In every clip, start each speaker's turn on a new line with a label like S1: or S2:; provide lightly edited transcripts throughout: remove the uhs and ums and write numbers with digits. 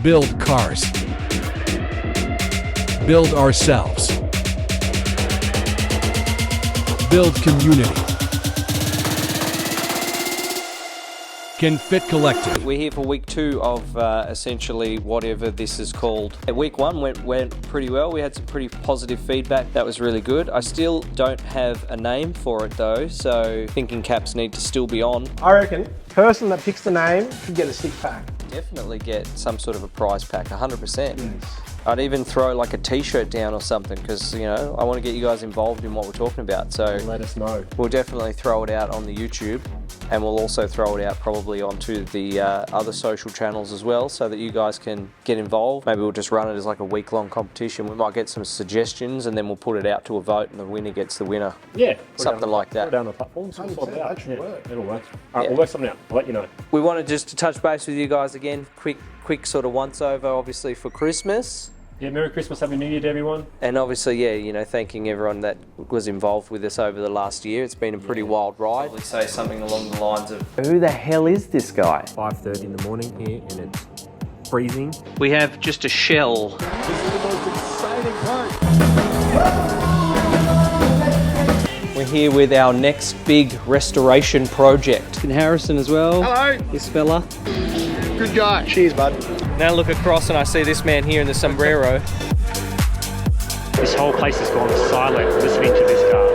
S1: Build cars. Build ourselves. Build community. Can Fit Collective.
S2: We're here for week 2 of essentially whatever this is called. Week 1 went pretty well. We had some pretty positive feedback. That was really good. I still don't have a name for it though, so thinking caps need to still be on.
S3: I reckon person that picks the name should get a 6-pack.
S2: Definitely get some sort of a prize pack, 100%.
S3: Yes.
S2: I'd even throw like a t-shirt down or something because, you know, I want to get you guys involved in what we're talking about. So
S3: Let us know.
S2: We'll definitely throw it out on the YouTube, and we'll also throw it out probably onto the other social channels as well so that you guys can get involved. Maybe we'll just run it as like a week-long competition. We might get some suggestions and then we'll put it out to a vote and the winner gets the winner.
S3: Yeah.
S2: Something like that.
S3: Put it down on the platform. So we'll sort it out. That should work. It'll work. All right,
S2: Yeah.
S3: we'll work something out. I'll let you know.
S2: We wanted just to touch base with you guys again. Quick sort of once-over, obviously, for Christmas.
S3: Yeah, Merry Christmas, Happy New Year to everyone.
S2: And obviously, yeah, you know, thanking everyone that was involved with us over the last year. It's been a pretty wild ride. Probably say something along the lines of, who the hell is this guy?
S3: 5:30 in the morning here and it's freezing.
S2: We have just a shell.
S4: This is the most exciting part.
S2: We're here with our next big restoration project.
S5: And Harrison as well.
S4: Hello.
S5: This fella.
S4: Good guy. Cheers, bud.
S2: Now look across and I see this man here in the sombrero.
S3: This whole place has gone silent listening to this car.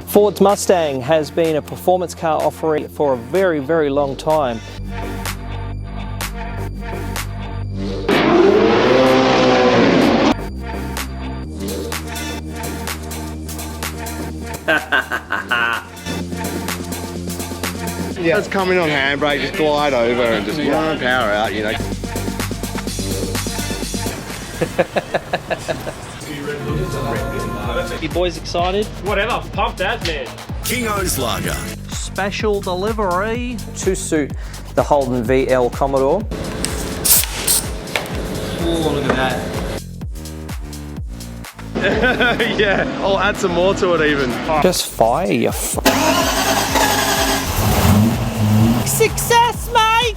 S2: Ford's Mustang has been a performance car offering for a very, very long time.
S4: Yeah. Let's come in on handbrake, just glide over and just run power out, you know.
S2: You boys excited?
S3: Whatever, pumped as man.
S1: Kingo's Lager.
S2: Special delivery to suit the Holden VL Commodore. Oh, look at that.
S4: Yeah, I'll add some more to it even.
S2: Just fire you. Success, mate!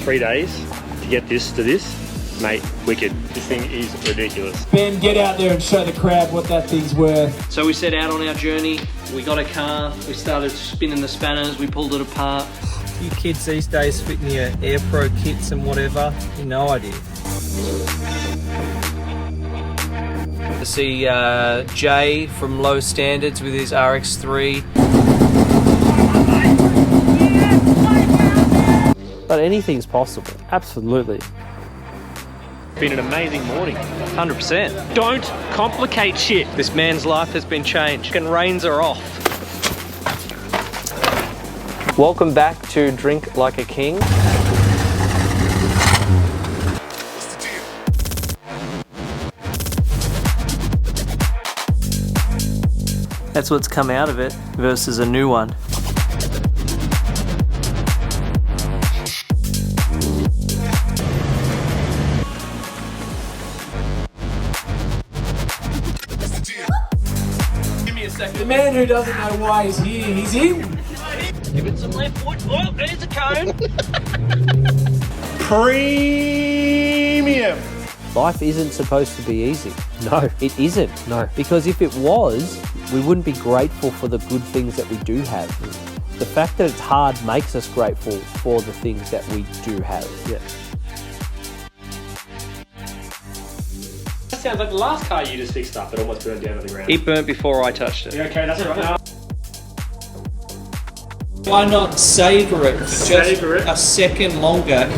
S3: 3 days to get this to this, mate, wicked. This thing is ridiculous.
S6: Ben, get out there and show the crowd what that thing's worth.
S2: So we set out on our journey, we got a car, we started spinning the spanners, we pulled it apart. You kids these days fitting your Air Pro kits and whatever, no idea. To see Jay from Low Standards with his RX-3. But anything's possible.
S3: Absolutely. Been an amazing morning.
S2: 100%.
S3: Don't complicate shit.
S2: This man's life has been changed and reins are off. Welcome back to Drink Like a King. That's what's come out of it versus a new one.
S6: Give me a second. The man who doesn't know why he's here, he's in.
S2: Give it some left foot. Oh, there's a cone.
S4: Premium.
S2: Life isn't supposed to be easy.
S3: No.
S2: It isn't.
S3: No.
S2: Because if it was, we wouldn't be grateful for the good things that we do have. The fact that it's hard makes us grateful for the things that we do have.
S3: Yeah. That sounds like the last car you just fixed up. It almost burned down to the ground.
S2: It burnt before I touched it.
S3: Yeah, okay, that's right now.
S6: Why not savor it for just
S3: Savor it.
S6: a second longer?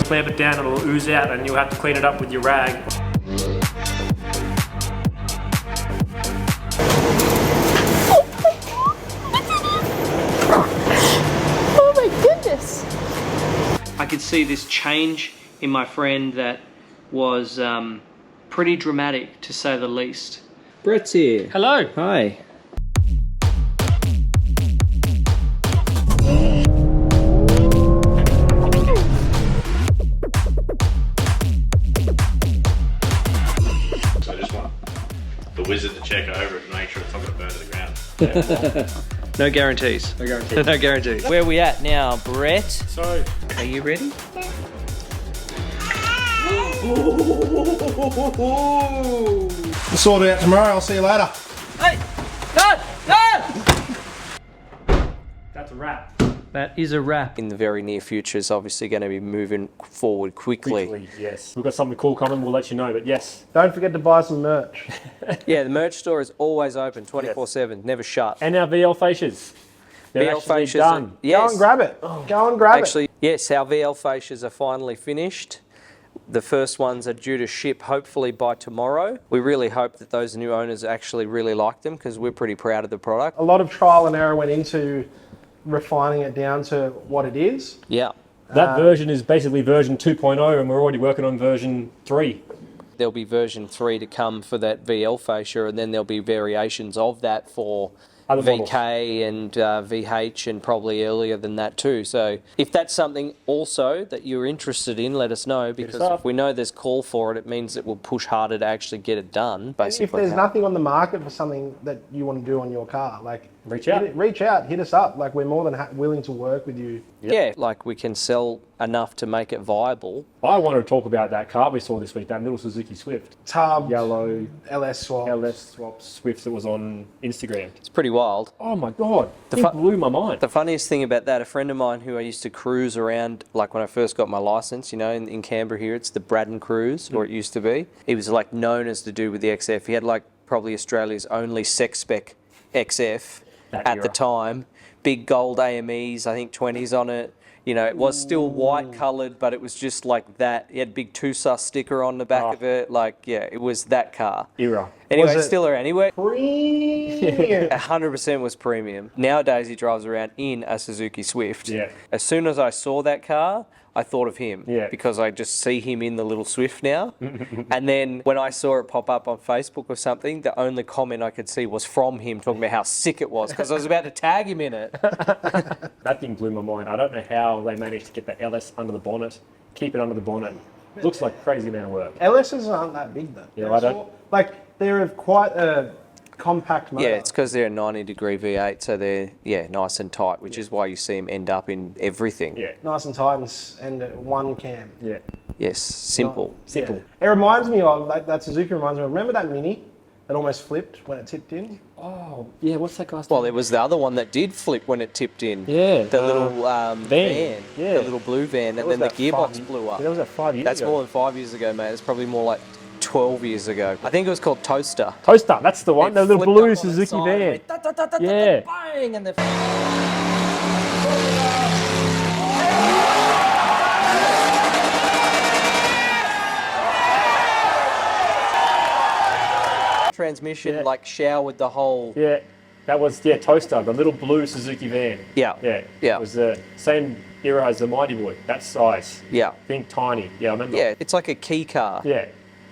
S3: Clamp it down, it'll ooze out, and you'll have to clean it up with your rag.
S7: Oh my goodness!
S2: I could see this change in my friend that was pretty dramatic, to say the least.
S5: Brett's here.
S3: Hello.
S5: Hi.
S3: wizard to check over it and make sure it's not going to burn to the ground.
S2: No guarantees.
S3: No guarantee.
S2: No guarantees. Where are we at now, Brett?
S3: So,
S2: Are you ready?
S8: We'll sort it out tomorrow. I'll see you later.
S2: Hey! No! No!
S3: that's a wrap.
S2: That is a wrap. In the very near future, is obviously going to be moving forward quickly.
S3: Yes. We've got something cool coming, we'll let you know, but yes.
S8: Don't forget to buy some merch.
S2: Yeah, the merch store is always open, 24/7, never shut.
S3: And our VL fascias. They're
S2: VL
S3: actually
S2: fascias
S3: done.
S2: yes.
S8: Go and grab it. Go and grab
S2: Actually, yes, our VL fascias are finally finished. The first ones are due to ship hopefully by tomorrow. We really hope that those new owners actually really like them because we're pretty proud of the product.
S8: it. A lot of trial and error went into refining it down to what it is.
S2: Yeah.
S3: That version is basically version 2.0 and we're already working on version 3.
S2: There'll be version 3 to come for that VL fascia, and then there'll be variations of that for
S3: Other
S2: VK and VH, and probably earlier than that too. So if that's something also that you're interested in, let us know, because if we know there's call for it, it means that we'll push harder to actually get it done. Basically,
S8: If there's nothing on the market for something that you want to do on your car, like
S3: Reach out.
S8: hit us up. Like we're more than willing to work with you.
S2: yeah, like we can sell enough to make it viable.
S3: I wanted to talk about that car we saw this week, that little Suzuki Swift.
S8: Tub,
S3: Yellow,
S8: LS swap.
S3: LS swap Swift that was on Instagram.
S2: It's pretty wild.
S3: Oh my God, it blew my mind.
S2: The funniest thing about that, a friend of mine who I used to cruise around, like when I first got my license, you know, in Canberra here, it's the Braddon Cruise, or it used to be. He was like known as the dude with the XF. He had like probably Australia's only sex spec XF at the time. Big gold AMEs, I think 20s on it. You know, it was still white coloured, but it was just like that. He had big TUSA sticker on the back of it. Like, yeah, it was that car.
S3: Era.
S2: Anyway, it's still around. Anyway,
S8: Premium.
S2: 100% was premium. Nowadays, he drives around in a Suzuki Swift.
S3: Yeah.
S2: As soon as I saw that car, I thought of him.
S3: Yeah.
S2: Because I just see him in the little Swift now. And then when I saw it pop up on Facebook or something, the only comment I could see was from him talking about how sick it was, because I was about to tag him in it.
S3: That thing blew my mind. I don't know how they managed to get the LS under the bonnet, keep it under the bonnet. Looks like a crazy amount of work.
S8: LSs aren't that big though.
S3: Yeah, I don't.
S8: They're quite a compact motor.
S2: Yeah, it's because they're a 90-degree V8, so they're nice and tight, which is why you see them end up in everything.
S3: Yeah.
S8: Nice and tight and one cam.
S3: Yeah.
S2: Yes, simple.
S3: Simple.
S8: Yeah. It reminds me of, like, that Suzuki reminds me of, remember that Mini that almost flipped when it tipped in?
S3: Oh, yeah. What's that guy's
S2: Well,
S3: name?
S2: there was the other one that did flip when it tipped in.
S3: Yeah.
S2: The little van.
S3: Yeah.
S2: The little blue van, and then the gearbox blew up.
S3: Yeah, that was like 5 years
S2: That's
S3: ago.
S2: more than 5 years ago, mate. It's probably more like 12 years ago. I think it was called Toaster.
S3: Toaster, that's the one.
S2: It
S3: The little
S2: flipped
S3: blue
S2: up on its
S3: Suzuki
S2: side,
S3: van.
S2: and went
S3: Yeah.
S2: bang, and the transmission like showered the whole.
S3: Yeah. That was, Toaster, the little blue Suzuki van.
S2: Yeah.
S3: Yeah.
S2: Yeah.
S3: It was the same era as the Mighty Boy, that size.
S2: Yeah.
S3: Think tiny. Yeah, I remember.
S2: Yeah, it's like a key car.
S3: Yeah.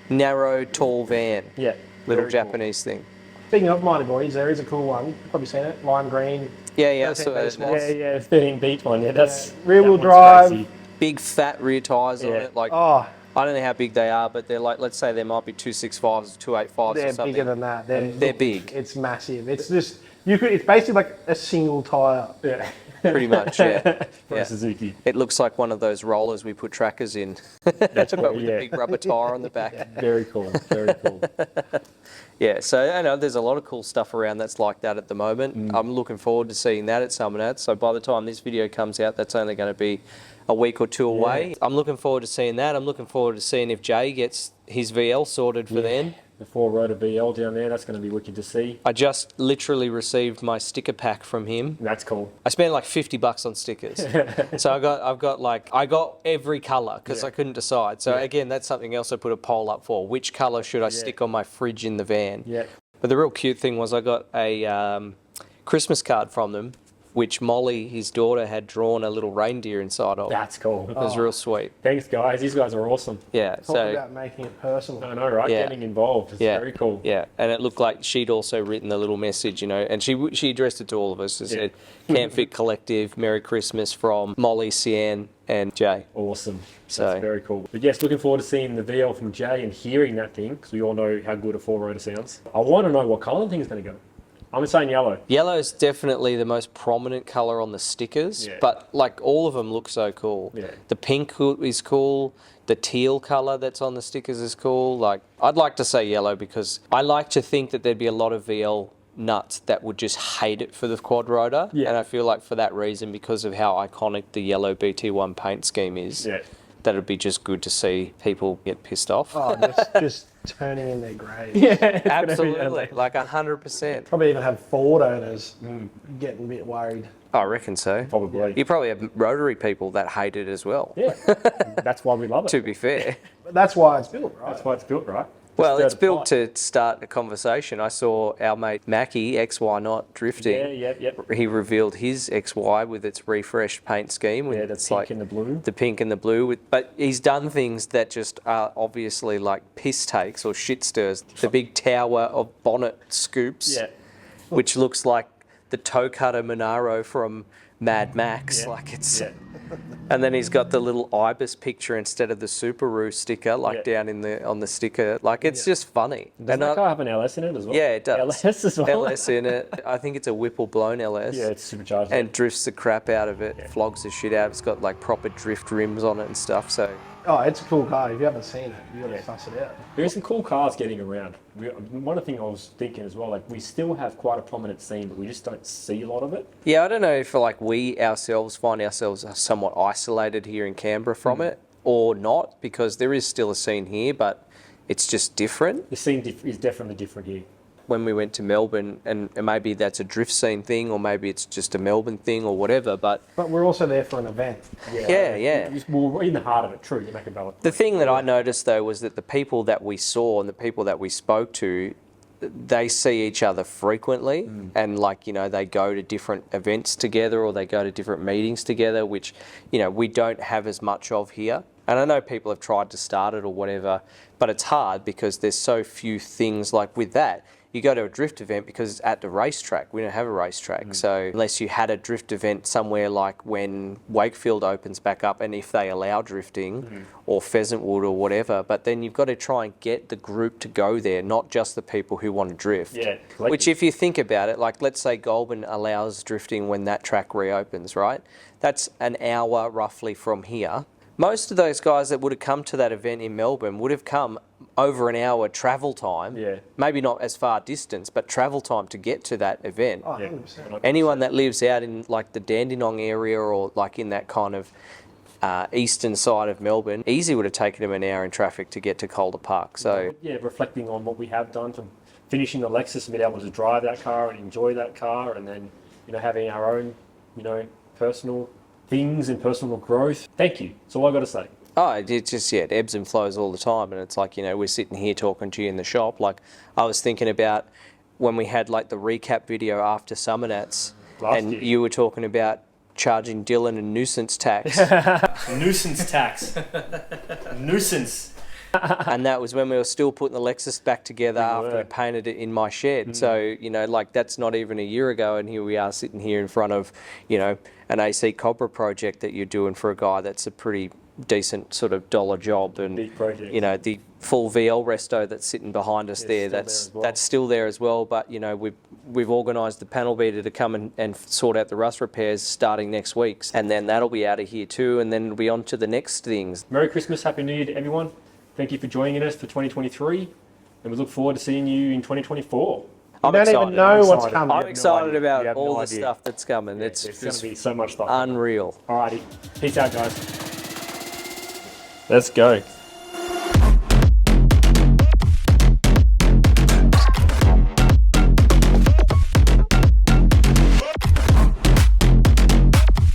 S2: Narrow, tall van.
S3: Yeah.
S2: Little
S3: Very
S2: Japanese thing.
S8: Speaking of Mighty Boys, there is a cool one. You've probably seen it. Lime green.
S2: Yeah.
S8: 13
S2: So
S8: base
S2: it's
S8: model.
S3: Yeah, 13 beat one. Yeah, that's
S8: Rear-wheel
S3: that one's
S8: drive.
S3: crazy.
S2: big fat rear tyres on
S3: Yeah.
S2: it. Like
S8: Oh,
S2: I don't know how big they are, but they're like, let's say there might be 265s, 285s or
S8: they're
S2: something.
S8: bigger than that.
S2: They're big.
S8: It's massive. It's just, it's basically like a single tyre.
S3: Yeah.
S2: Pretty much, yeah.
S3: For a Suzuki.
S2: It looks like one of those rollers we put trackers in.
S3: That's
S2: but
S3: right,
S2: with
S3: yeah.
S2: a big rubber tyre on the back.
S3: Very cool. Very cool.
S2: Yeah, so I know there's a lot of cool stuff around that's like that at the moment. I'm looking forward to seeing that at Summonat. So by the time this video comes out, that's only going to be a week or two away. I'm looking forward to seeing that. I'm looking forward to seeing if Jay gets his VL sorted for then.
S3: The 4-rotor VL down there, that's going to be wicked to see.
S2: I just literally received my sticker pack from him.
S3: That's cool.
S2: I spent like $50 on stickers. So I got every colour because I couldn't decide. So again, that's something else I put a poll up for. Which colour should I stick on my fridge in the van?
S3: Yeah.
S2: But the real cute thing was I got a Christmas card from them which Molly, his daughter, had drawn a little reindeer inside of.
S3: That's cool.
S2: It was real sweet.
S3: Thanks, guys. These guys are awesome.
S2: Yeah.
S8: Talk
S2: So
S8: about making it personal.
S3: I know, right?
S2: Yeah.
S3: Getting involved. It's very cool.
S2: Yeah, and it looked like she'd also written the little message, you know, and she addressed it to all of us. It said, Can't Fit Collective, Merry Christmas from Molly, Cian, and Jay.
S3: Awesome.
S2: So-
S3: That's very cool. But yes, looking forward to seeing the VL from Jay and hearing that thing, because we all know how good a 4-rotor sounds. I want to know what colour the thing is going to go. I'm saying yellow.
S2: Yellow is definitely the most prominent colour on the stickers,
S3: Yeah.
S2: but like all of them look so cool.
S3: Yeah.
S2: The pink is cool. The teal colour that's on the stickers is cool. Like, I'd like to say yellow because I like to think that there'd be a lot of VL nuts that would just hate it for the quad rotor.
S3: Yeah.
S2: And I feel like for that reason, because of how iconic the yellow BT1 paint scheme is,
S3: Yeah.
S2: that it'd be just good to see people get pissed off.
S8: Oh, just turning in their grave.
S2: Absolutely, like 100%.
S8: Probably even have Ford owners getting a bit worried.
S2: I reckon so.
S3: Probably.
S2: You probably have rotary people that hate it as well.
S3: Yeah. That's why we love it.
S2: To be fair.
S8: But that's why it's built, right?
S3: That's why it's built, right?
S2: Well,
S3: Stir
S2: it's
S3: the
S2: built
S3: pot.
S2: to start a conversation. I saw our mate Mackie, XY Not Drifting.
S3: Yeah.
S2: He revealed his XY with its refreshed paint scheme. With
S3: Yeah, the
S2: it's
S3: pink and the blue.
S2: The pink and the blue. But he's done things that just are obviously like piss takes or shit stirs. The big tower of bonnet scoops,
S3: Yeah.
S2: which looks like the toe cutter Monaro from Mad Max.
S3: Yeah.
S2: Like it's...
S3: Yeah.
S2: And then he's got the little ibis picture instead of the Subaru sticker, like
S3: Yeah.
S2: down on the sticker. Like it's just funny.
S3: Does that car have an LS in it as well?
S2: Yeah, it does.
S3: LS as well?
S2: LS in it. I think it's a Whipple blown LS.
S3: Yeah, it's supercharged.
S2: And drifts the crap out of it, flogs the shit out. It's got like proper drift rims on it and stuff. So
S8: Oh, it's a cool car. If you haven't seen it, you got to suss it out.
S3: There are some cool cars getting around. One thing I was thinking as well, like we still have quite a prominent scene, but we just don't see a lot of it.
S2: yeah, I don't know if like we ourselves find ourselves somewhat isolated here in Canberra from it or not, because there is still a scene here, but it's just different.
S3: The scene is definitely different here.
S2: When we went to Melbourne, and maybe that's a drift scene thing, or maybe it's just a Melbourne thing or whatever, but
S8: But we're also there for an event.
S2: yeah.
S3: We're in the heart of it, true, you make a valid point.
S2: The thing that I noticed though was that the people that we saw and the people that we spoke to, they see each other frequently and like, you know, they go to different events together or they go to different meetings together, which, you know, we don't have as much of here. And I know people have tried to start it or whatever, but it's hard because there's so few things like with that. You go to a drift event because it's at the racetrack. We don't have a racetrack. So unless you had a drift event somewhere like when Wakefield opens back up and if they allow drifting or Pheasantwood or whatever, but then you've got to try and get the group to go there, not just the people who want to drift.
S3: Yeah,
S2: Which if you think about it, like let's say Goulburn allows drifting when that track reopens, right? That's an hour roughly from here. Most of those guys that would have come to that event in Melbourne would have come over an hour travel time.
S3: Yeah.
S2: Maybe not as far distance, but travel time to get to that event.
S8: Oh,
S3: Yeah.
S8: 100%.
S2: Anyone that lives out in like the Dandenong area or like in that kind of eastern side of Melbourne, easy would have taken them an hour in traffic to get to Calder Park. So
S3: Yeah, reflecting on what we have done from finishing the Lexus and being able to drive that car and enjoy that car, and then, you know, having our own, you know, personal things and personal growth. Thank you. That's all I got to say.
S2: oh, it's just, yeah, it ebbs and flows all the time. And it's like, you know, we're sitting here talking to you in the shop. Like I was thinking about when we had like the recap video after Summer Nats and
S3: year.
S2: you were talking about charging Dylan a nuisance tax.
S3: Nuisance tax. Nuisance.
S2: And that was when we were still putting the Lexus back together after
S3: were.
S2: we painted it in my shed. So, you know, like that's not even a year ago, and here we are sitting here in front of, you know, an AC Cobra project that you're doing for a guy that's a pretty decent sort of dollar job. And,
S3: Big project.
S2: you know, the full VL resto that's sitting behind us there,
S3: still there
S2: that's
S3: as well.
S2: that's still there as well. But, you know, we've organised the panel beater to come and sort out the rust repairs starting next week. And then that'll be out of here too, and then it'll be on to the next things.
S3: Merry Christmas, Happy New Year to everyone. Thank you for joining us for 2023, and we look forward to seeing you in 2024.
S2: I'm
S8: don't
S2: excited.
S8: even know what's
S3: excited.
S8: coming.
S2: I'm
S3: You have no
S2: excited
S3: idea.
S2: about
S3: You have
S2: all
S3: no
S2: the
S3: idea.
S2: stuff that's coming.
S3: It's
S2: It's
S3: going to be so much stuff.
S2: unreal.
S3: Alrighty, peace out, guys. Let's go.